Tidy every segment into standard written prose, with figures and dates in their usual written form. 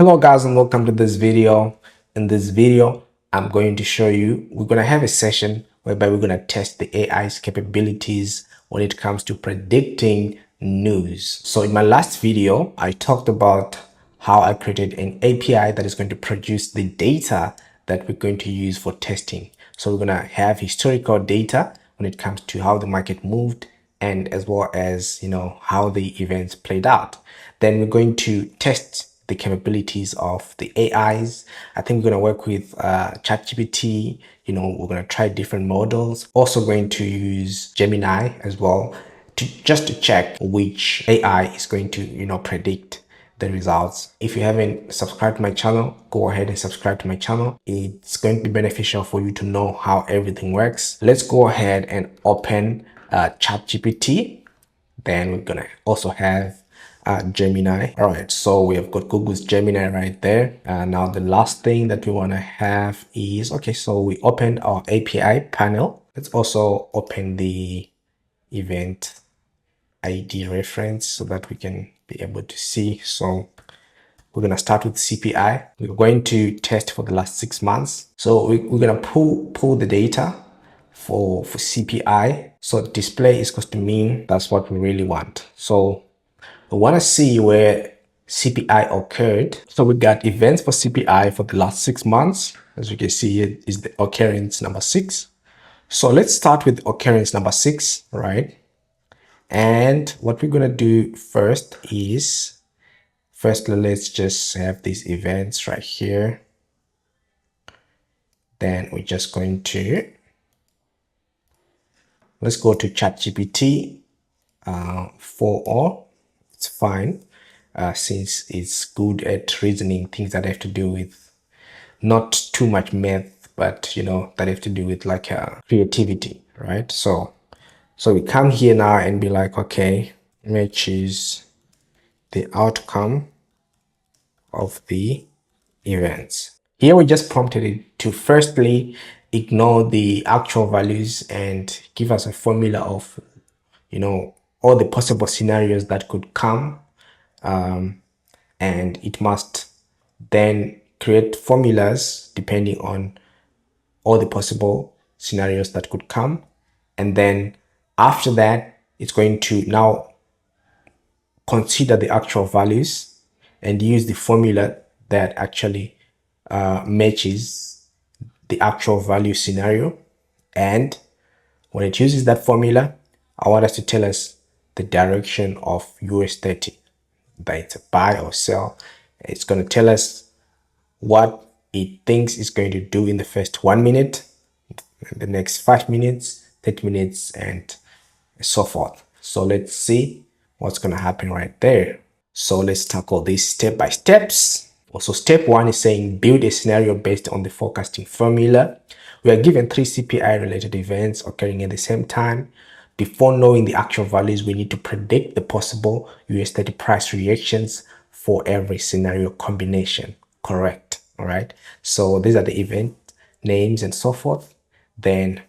Hello guys and welcome to this video. In this video, I'm going to show you, we're going to have a session whereby we're going to test the AI's capabilities when it comes to predicting news. So in my last video, I talked about how I created an API that is going to produce the data that we're going to use for testing. So we're going to have historical data when it comes to how the market moved and as well as, how the events played out. Then we're going to test the capabilities of the AIs. I think we're going to work with ChatGPT. We're going to try different models. Also going to use Gemini as well to check which AI is going to, predict the results. If you haven't subscribed to my channel, go ahead and subscribe to my channel. It's going to be beneficial for you to know how everything works. Let's go ahead and open ChatGPT. Then we're gonna also have Gemini. All right, so we have got Google's Gemini right there. Now the last thing that we want to have is, okay, so we opened our API panel. Let's also open the event ID reference so that we can be able to see. So we're going to start with CPI. We're going to test for the last 6 months. So we're going to pull the data for CPI. So display is equals to mean. That's what we really want. So we want to see where CPI occurred. So we got events for CPI for the last 6 months. As you can see, here is the occurrence number 6. So let's start with occurrence number 6, right? And what we're going to do first is, firstly, let's just have these events right here. Then we're just going to, let's go to ChatGPT 4 It's fine since it's good at reasoning things that have to do with not too much math, but that have to do with like creativity, right? So we come here now and be like, okay, matches the outcome of the events. Here we just prompted it to firstly ignore the actual values and give us a formula of all the possible scenarios that could come, and it must then create formulas depending on all the possible scenarios that could come. And then after that, it's going to now consider the actual values and use the formula that actually matches the actual value scenario. And when it uses that formula, I want us to tell us the direction of US30, that it's a buy or sell. It's going to tell us what it thinks it's going to do in the first 1 minute, in the next 5 minutes, 30 minutes, and so forth. So let's see what's going to happen right there. So let's tackle this step by steps. Also, step 1 is saying build a scenario based on the forecasting formula. We are given 3 CPI related events occurring at the same time. Before knowing the actual values, we need to predict the possible US30 price reactions for every scenario combination. Correct. All right. So these are the event names and so forth. Then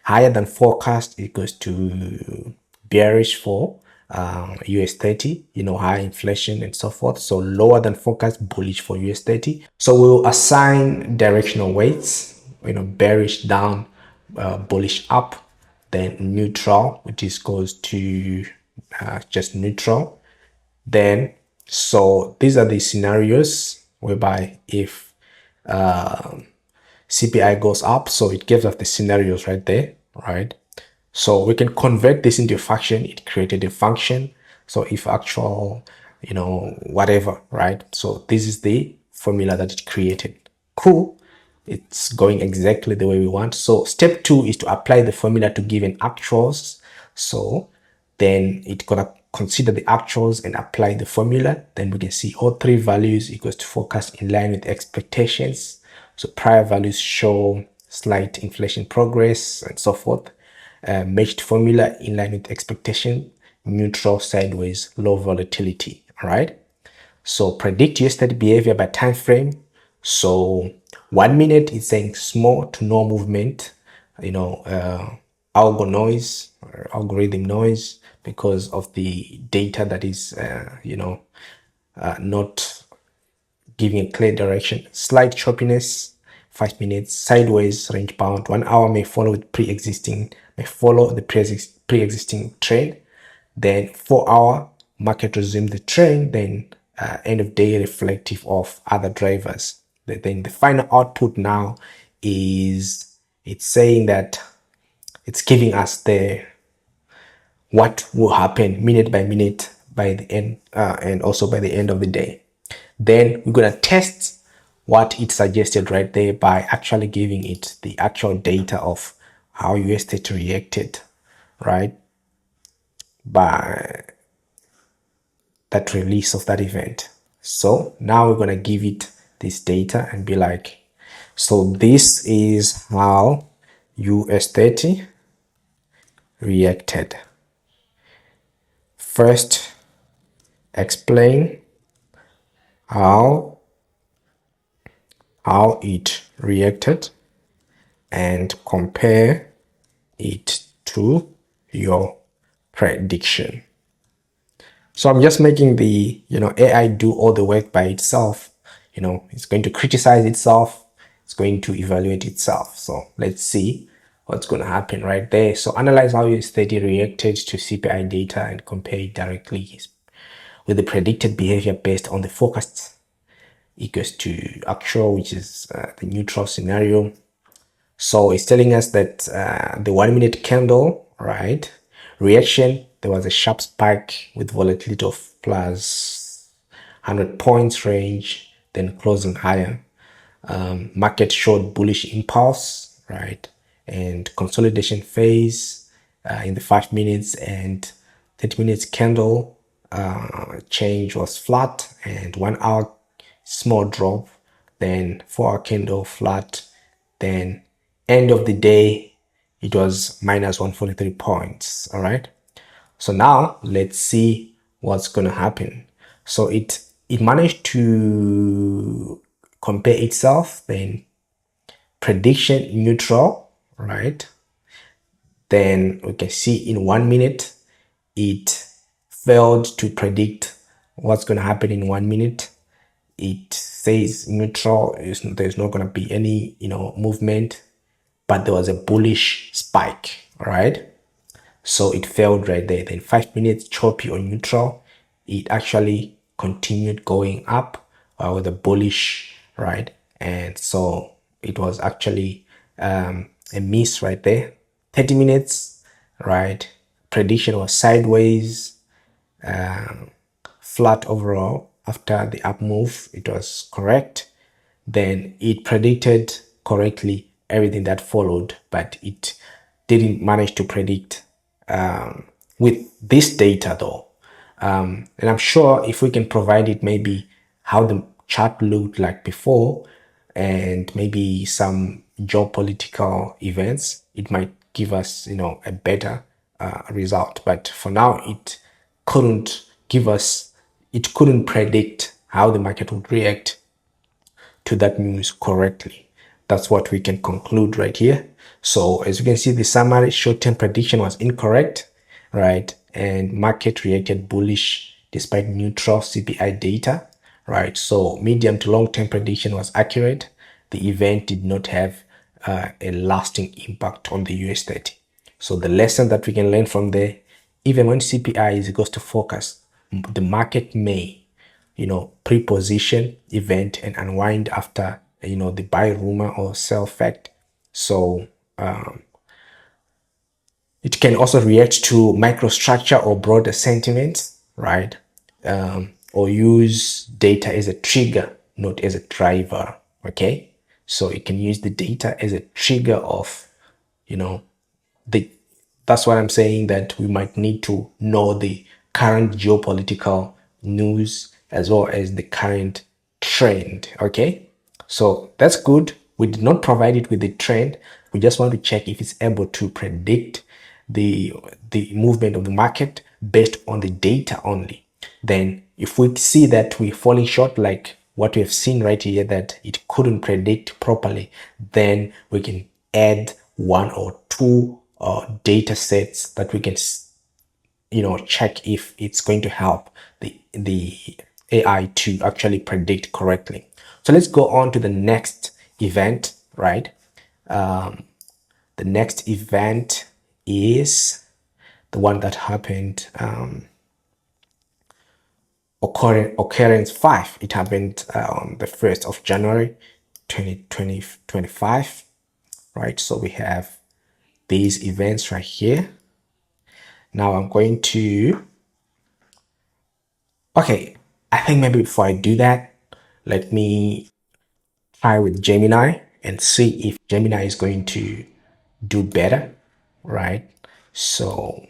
higher than forecast equals to bearish for US30, high inflation and so forth. So lower than forecast, bullish for US30. So we'll assign directional weights, bearish down, bullish up, then neutral, which is goes to just neutral. Then, so these are the scenarios whereby if CPI goes up, so it gives us the scenarios right there, right? So we can convert this into a function. It created a function. So if actual, whatever, right? So this is the formula that it created. Cool. It's going exactly the way we want. So step 2 is to apply the formula to given actuals. So then it's gonna consider the actuals and apply the formula. Then we can see all 3 values equals to forecast in line with expectations. So prior values show slight inflation progress and so forth. Matched formula in line with expectation, neutral, sideways, low volatility. All right. So predict US30 behavior by time frame. So 1 minute is saying small to no movement, algo noise or algorithm noise because of the data that is, not giving a clear direction. Slight choppiness, 5 minutes. Sideways, range bound. 1 hour may follow the pre-existing trend. Then 4 hour, market resume the trend. Then end of day reflective of other drivers. Then the final output now is, it's saying that it's giving us the what will happen minute by minute by the end, and also by the end of the day. Then we're gonna test what it suggested right there by actually giving it the actual data of how USDT reacted, right, by that release of that event. So now we're gonna give it this data and be like, so this is how USDT reacted. First, explain how it reacted and compare it to your prediction. So I'm just making the AI do all the work by itself. It's going to criticize itself, it's going to evaluate itself. So let's see what's going to happen right there. So analyze how your study reacted to CPI data and compare it directly with the predicted behavior based on the forecast equals to actual, which is the neutral scenario. So it's telling us that the 1 minute candle, right, reaction, there was a sharp spike with volatility of plus 100 points range, then closing higher. Market showed bullish impulse, right, and consolidation phase in the 5 minutes and 30 minutes candle change was flat, and 1 hour small drop, then 4 hour candle flat, then end of the day it was minus 143 points. All right, so now let's see what's gonna happen. So it managed to compare itself, then prediction neutral, right? Then we can see in 1 minute it failed to predict what's going to happen in 1 minute. It says neutral, there's not going to be any movement, but there was a bullish spike. All right, so it failed right there. Then 5 minutes choppy or neutral, it actually continued going up with a bullish, right? And so it was actually a miss right there. 30 minutes, right, prediction was sideways, flat overall. After the up move, it was correct. Then it predicted correctly everything that followed, but it didn't manage to predict with this data though. And I'm sure if we can provide it maybe how the chart looked like before and maybe some geopolitical events, it might give us a better result. But for now, it couldn't give us, it couldn't predict how the market would react to that news correctly. That's what we can conclude right here. So as you can see, the summary short-term prediction was incorrect, right? And market reacted bullish despite neutral CPI data, right? So medium to long-term prediction was accurate. The event did not have a lasting impact on the US30. So the lesson that we can learn from there, even when CPI is equals to focus, the market may pre-position event and unwind after the buy rumor or sell fact. So it can also react to microstructure or broader sentiment, right? Or use data as a trigger, not as a driver. Okay, so it can use the data as a trigger of the that's what I'm saying, that we might need to know the current geopolitical news as well as the current trend. Okay, so that's good. We did not provide it with the trend. We just want to check if it's able to predict the movement of the market based on the data only. Then if we see that we're falling short, like what we have seen right here, that it couldn't predict properly, then we can add one or two data sets that we can check if it's going to help the AI to actually predict correctly. So let's go on to the next event, right? The next event is the one that happened, occurrence 5. It happened on the 1st of January 2025, right? So we have these events right here. Now I'm going to, okay, I think maybe before I do that, let me try with Gemini and see if Gemini is going to do better, right? So,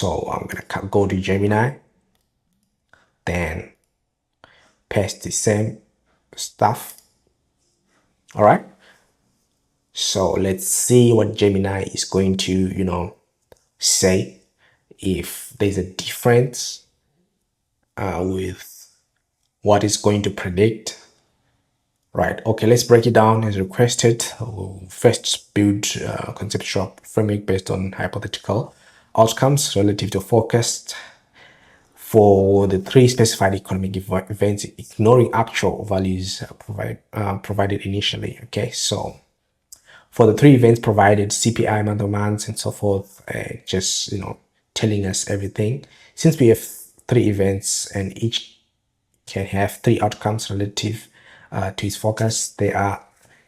I'm gonna go to Gemini, then paste the same stuff. All right. So let's see what Gemini is going to, say if there's a difference with what it's going to predict. Right. Okay, let's break it down as requested. We'll first build a conceptual framework based on hypothetical outcomes relative to forecast for the three specified economic events, ignoring actual values provided initially. Okay, so for the three events provided, CPI, month on month, and so forth, just telling us everything. Since we have three events and each can have three outcomes relative to its focus, there are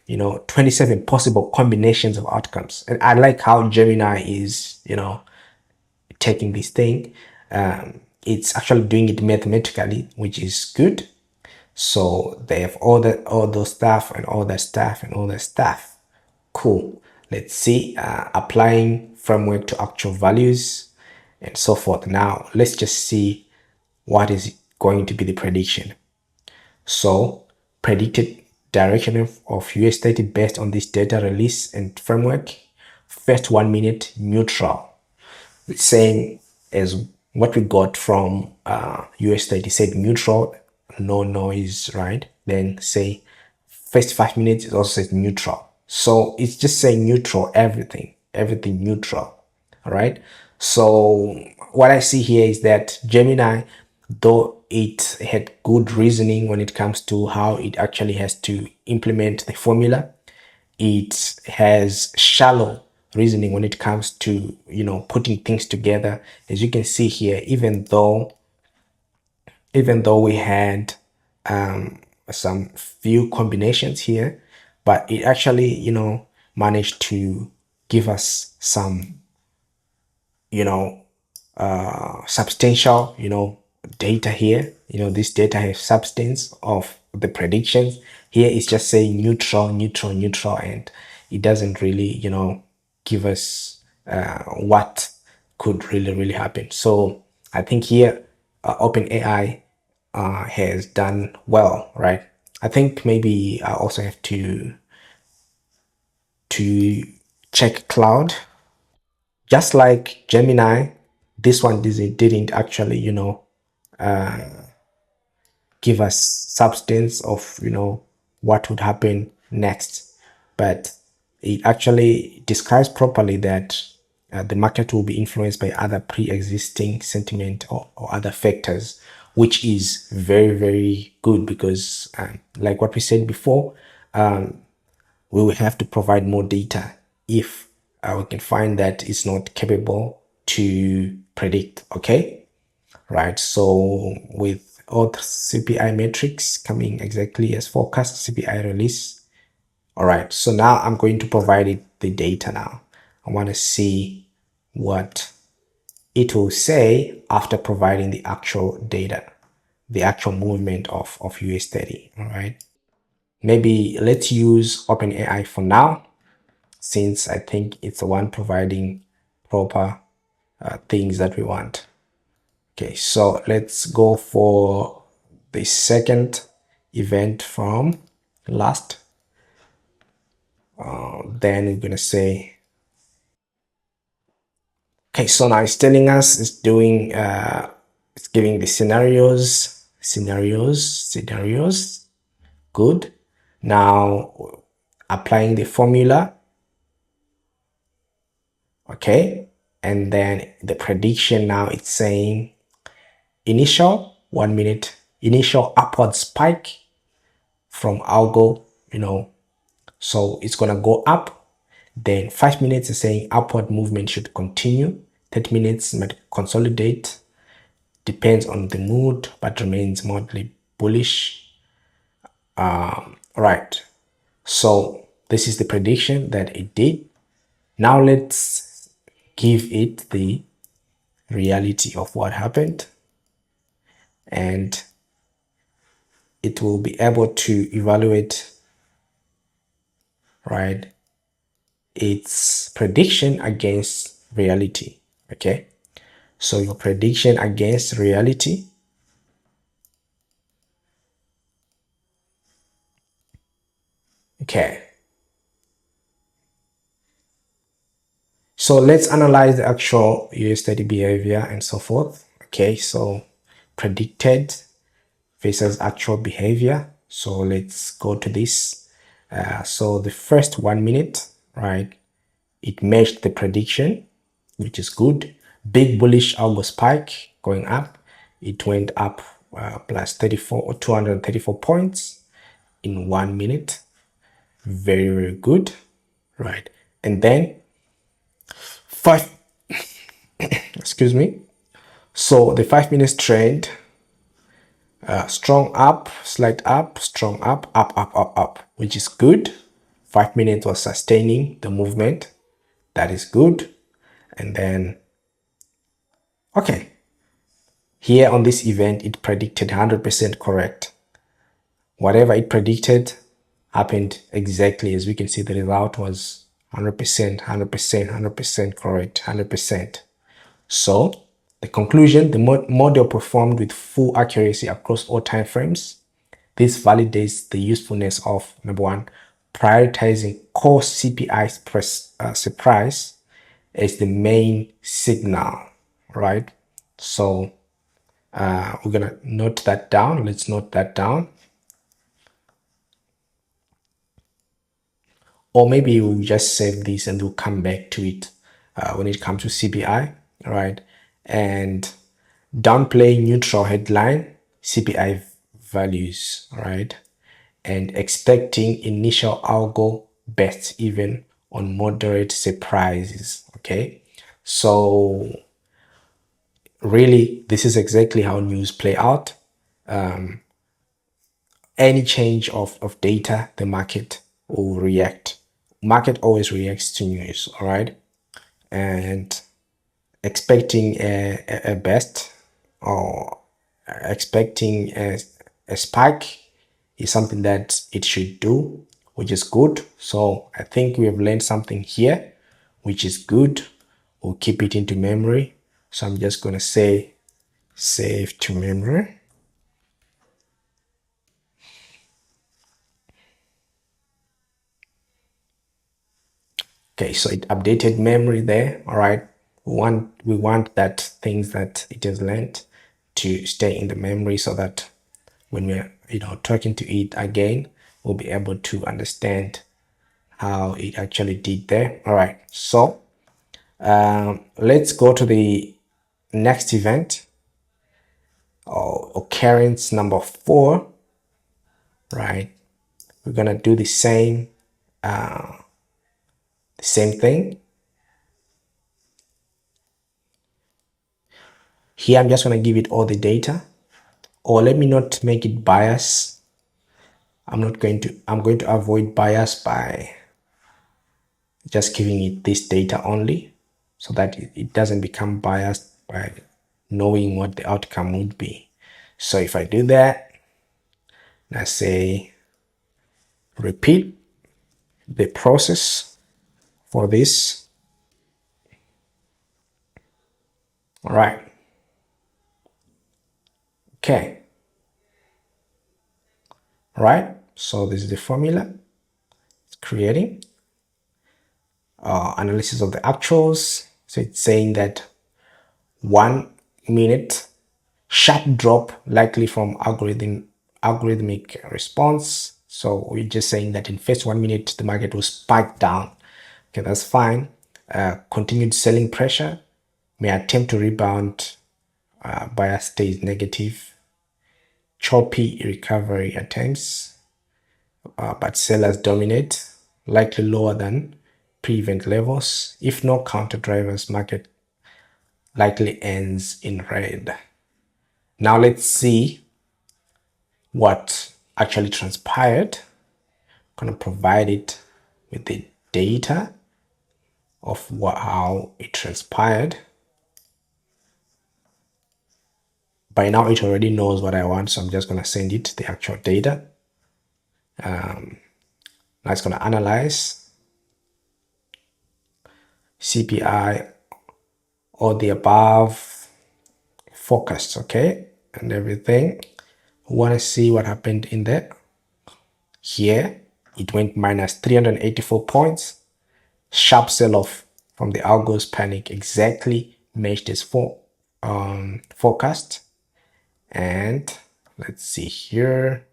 27 possible combinations of outcomes. And I like how Gemini is taking this thing. It's actually doing it mathematically, which is good. So they have all those stuff and all that stuff and all that stuff. Cool. Let's see, applying framework to actual values and so forth. Now let's just see what is going to be the prediction. So predicted direction of US30 based on this data release and framework. First 1 minute neutral, same as what we got from US30, said neutral, no noise, right? Then say first 5 minutes, it also says neutral. So it's just saying neutral, everything neutral. All right. So what I see here is that Gemini, though it had good reasoning when it comes to how it actually has to implement the formula, it has shallow reasoning when it comes to putting things together. As you can see here, even though we had some few combinations here, but it actually managed to give us some substantial data here. This data has substance of the predictions. Here it's just saying neutral, and it doesn't really give us what could really happen. So I think here OpenAI has done well, right? I think maybe I also have to check cloud. Just like Gemini, this one didn't actually give us substance of what would happen next, but it actually describes properly that the market will be influenced by other pre-existing sentiment or other factors, which is very good, because like what we said before, we will have to provide more data if we can find that it's not capable to predict. Okay, right? So with all the CPI metrics coming exactly as forecast, CPI release. All right, so now I'm going to provide it the data. Now I want to see what it will say after providing the actual data, the actual movement of US30. All right, maybe let's use OpenAI for now, since I think it's the one providing proper things that we want. Okay, so let's go for the second event from last. Then we're gonna say, okay, so now it's telling us it's doing it's giving the scenarios. Good. Now applying the formula. Okay, and then the prediction, now it's saying initial 1 minute initial upward spike from algo, so it's gonna go up. Then 5 minutes is saying upward movement should continue. 30 minutes might consolidate, depends on the mood, but remains moderately bullish. Right, so this is the prediction that it did. Now let's give it the reality of what happened, and it will be able to evaluate, right, its prediction against reality. Okay, so your prediction against reality. Okay, so let's analyze the actual USD behavior and so forth. Okay, so predicted versus actual behavior. So let's go to this. So the first 1 minute, right, it matched the prediction, which is good. Big bullish algo spike going up. It went up plus 34 or 234 points in 1 minute. Very, very good, right? And then five, excuse me. So the 5 minutes trend, strong up, slight up, strong up, up, up, up, up, which is good. 5 minutes was sustaining the movement. That is good. And then, okay, here on this event, it predicted 100% correct. Whatever it predicted happened exactly. As we can see, the result was 100%, 100%, 100% correct, 100%. So the conclusion, the model performed with full accuracy across all time frames. This validates the usefulness of, number one, prioritizing core CPI surprise as the main signal, right? So we're gonna note that down. Let's note that down. Or maybe we'll just save this and we'll come back to it when it comes to CPI, right? And downplay neutral headline CPI values, right? And expecting initial algo bets even on moderate surprises. Okay, so really this is exactly how news play out. Any change of data, the market will react. Market always reacts to news, all right? And expecting a best or expecting a spike is something that it should do, which is good. So I think we have learned something here, which is good. We'll keep it into memory. So I'm just going to say save to memory. Okay, so it updated memory there. All right, we want that things that it has learned to stay in the memory, so that when we're talking to it again, we'll be able to understand how it actually did there. All right, so let's go to the next event, or occurrence number 4. Right, we're gonna do the same thing. Here I'm just going to give it all the data, or let me not make it bias. I'm going to avoid bias by just giving it this data only, so that it doesn't become biased by knowing what the outcome would be. So if I do that, I say repeat the process for this. All right. Okay. All right. So this is the formula. It's creating analysis of the actuals. So it's saying that 1 minute sharp drop likely from algorithmic response. So we're just saying that in first 1 minute the market will spike down. Okay, that's fine. Continued selling pressure may attempt to rebound. Bias stays negative. Choppy recovery attempts. but sellers dominate, likely lower than pre-event levels. If no counter drivers, market likely ends in red. Now let's see what actually transpired. I'm going to provide it with the data of how it transpired. By now it already knows what I want, so I'm just going to send it the actual data. Now it's going to analyze CPI, all the above forecasts, okay, and everything. We want to see what happened in there. Here it went minus 384 points. Sharp sell-off from the algos panic, exactly matched its forecast. And let's see here,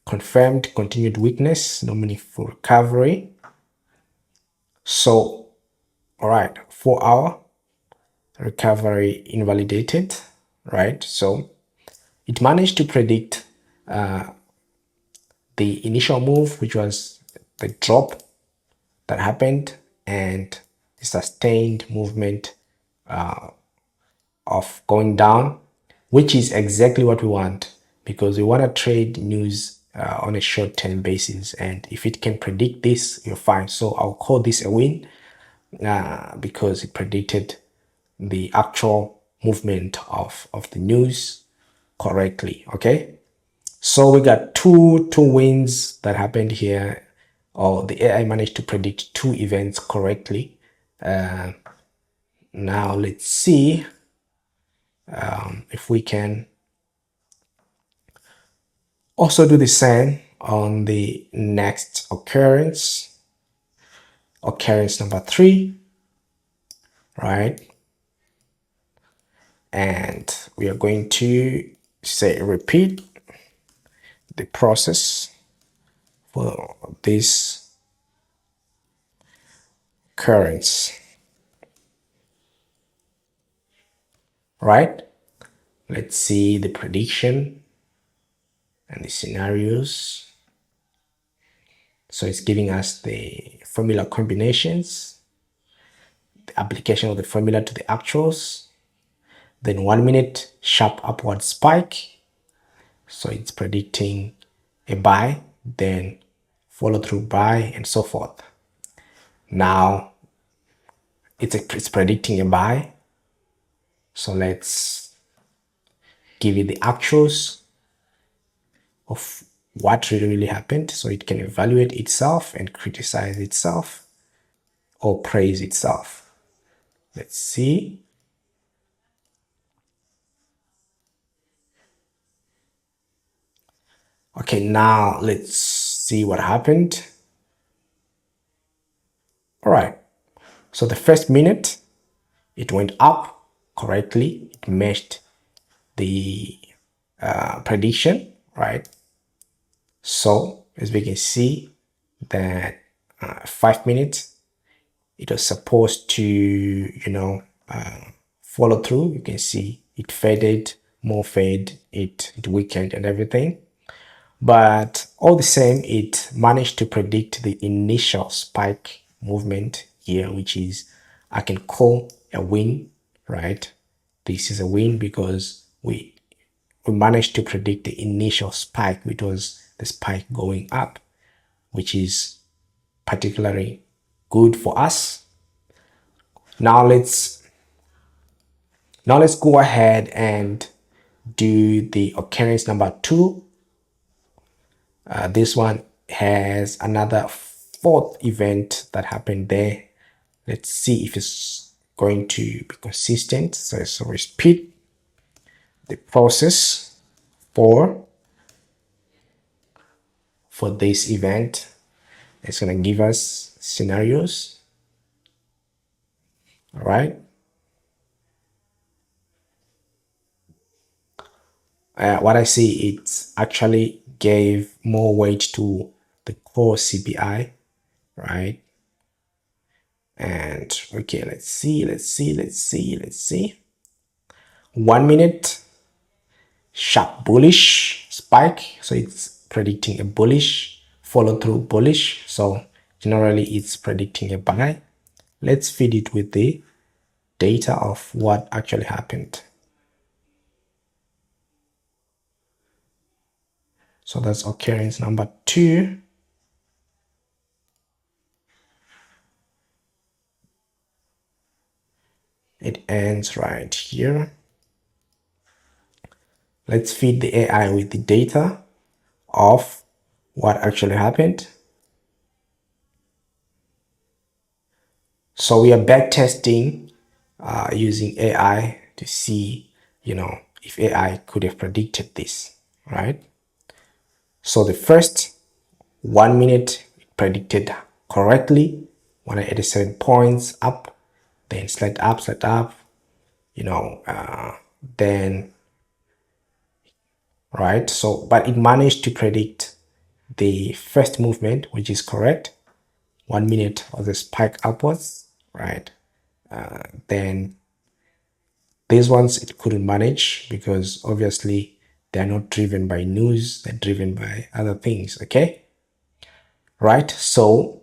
confirmed continued weakness, no meaningful recovery. So all right, 4-hour recovery invalidated, right? So it managed to predict the initial move, which was the drop that happened, and the sustained movement of going down, which is exactly what we want, because we want to trade news on a short-term basis, and if it can predict this, you're fine. So I'll call this a win because it predicted the actual movement of the news correctly. Okay, so we got two wins that happened here, or the AI managed to predict two events correctly. Now let's see if we can also do the same on the next occurrence number 3, right? And we are going to say repeat the process for this occurrence, right? Let's see the prediction and the scenarios. So it's giving us the formula combinations, the application of the formula to the actuals, then 1 minute sharp upward spike. So it's predicting a buy, then follow through buy, and so forth. Now it's predicting a buy. So let's give it the actuals of what really happened, so it can evaluate itself and criticize itself or praise itself. Let's see. Okay, now let's see what happened. All right, so the first minute it went up correctly, it matched the prediction, right? So as we can see that 5 minutes it was supposed to follow through. You can see it faded, more fade, it weakened and everything, but all the same it managed to predict the initial spike movement here, which is I can call a win, right? This is a win because we managed to predict the initial spike, which was the spike going up, which is particularly good for us. Now let's go ahead and do the occurrence number 2. This one has another 4th event that happened there. Let's see if it's going to be consistent. So repeat the process for this event. It's going to give us scenarios. All right. What I see, it actually gave more weight to the core CPI, right? And okay, let's see. 1 minute sharp bullish spike. So it's predicting a bullish follow through bullish. So generally it's predicting a buy. Let's feed it with the data of what actually happened. So that's occurrence number 2. It ends right here. Let's feed the AI with the data of what actually happened. So we are backtesting using AI to see, if AI could have predicted this, right? So the first 1 minute it predicted correctly, 187 points up, then slide up, then right. So, but it managed to predict the first movement, which is correct. 1 minute of the spike upwards, right? Then these ones it couldn't manage because obviously they're not driven by news, they're driven by other things, okay? Right, so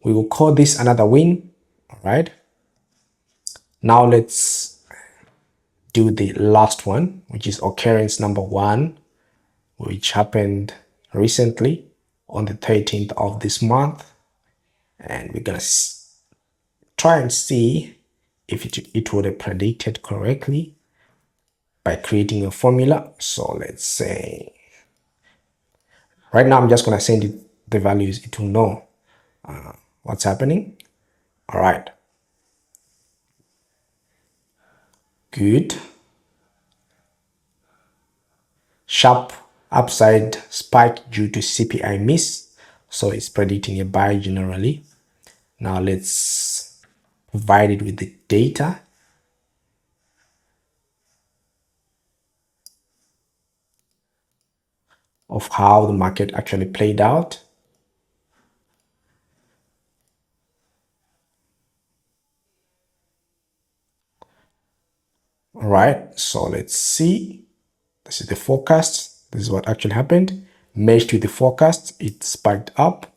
we will call this another win, all right? Now let's do the last one, which is occurrence number 1, which happened recently on the 13th of this month. And we're gonna try and see if it would have predicted correctly by creating a formula. So let's say right now I'm just going to send it the values. It will know what's happening. All right, good. Sharp upside spike due to CPI miss, so it's predicting a buy generally. Now let's provide it with the data of how the market actually played out. All right, so let's see. This is the forecast. This is what actually happened. Matched with the forecast, it spiked up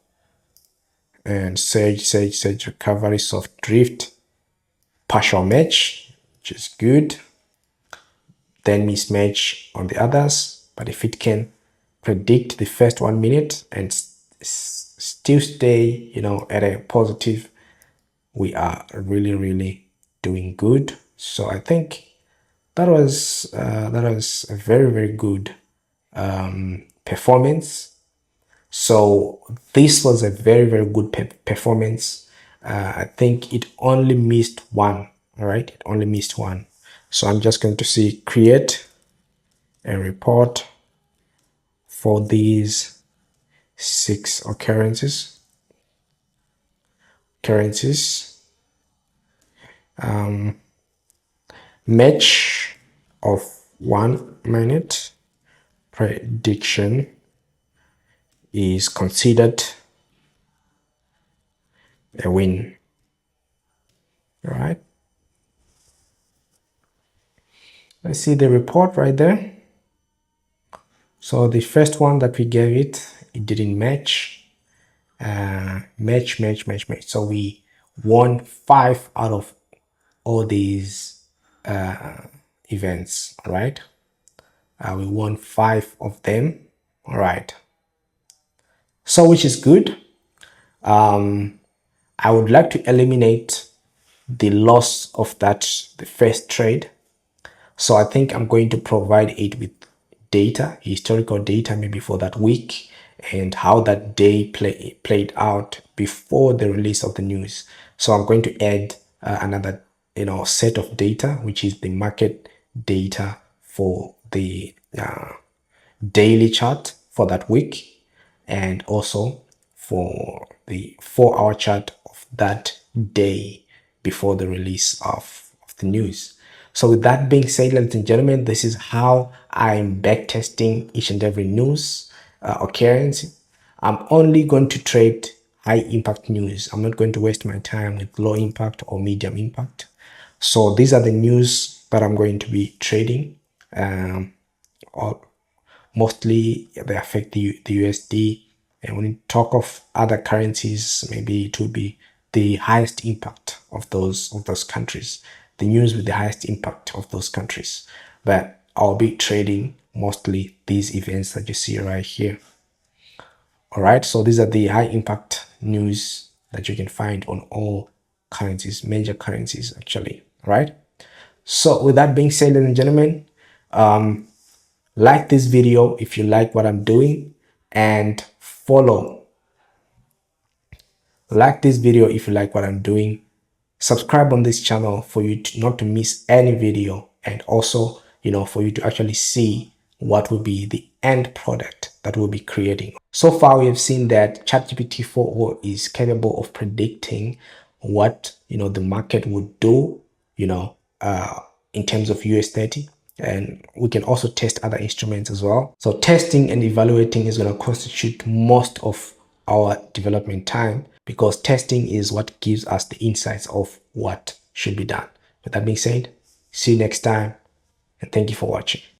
and sage recovery, soft drift, partial match, which is good. Then mismatch on the others. But if it can predict the first 1 minute and still stay, at a positive, we are really doing good. So I think that was a very good performance. So this was a very good performance. I think it only missed one. All right, it only missed one. So I'm just going to see create a report for these 6 occurrences. Match of 1 minute prediction is considered a win. All right. Let's see the report right there. So the first one that we gave it didn't match. Match. So we won 5 out of all these events. All right. We won 5 of them. All right. So which is good. I would like to eliminate the loss of the first trade. So I think I'm going to provide it with data, historical data, maybe for that week and how that day played out before the release of the news. So I'm going to add another, set of data, which is the market data for the daily chart for that week, and also for the 4-hour chart of that day before the release of the news. So with that being said, ladies and gentlemen, this is how I'm backtesting each and every news occurrence. I'm only going to trade high impact news. I'm not going to waste my time with low impact or medium impact. So these are the news that I'm going to be trading. mostly they affect the USD. And when you talk of other currencies, maybe it will be the highest impact of those countries, the news with the highest impact of those countries. But I'll be trading mostly these events that you see right here. All right, so these are the high impact news that you can find on all currencies, major currencies actually. All right. So with that being said, ladies and gentlemen, like this video if you like what I'm doing, and like this video if you like what I'm doing. Subscribe on this channel for you to not to miss any video, and also, for you to actually see what will be the end product that we'll be creating. So far, we have seen that ChatGPT 4.0 is capable of predicting what, the market would do, in terms of US30. And we can also test other instruments as well. So testing and evaluating is going to constitute most of our development time, because testing is what gives us the insights of what should be done. With that being said, see you next time, and thank you for watching.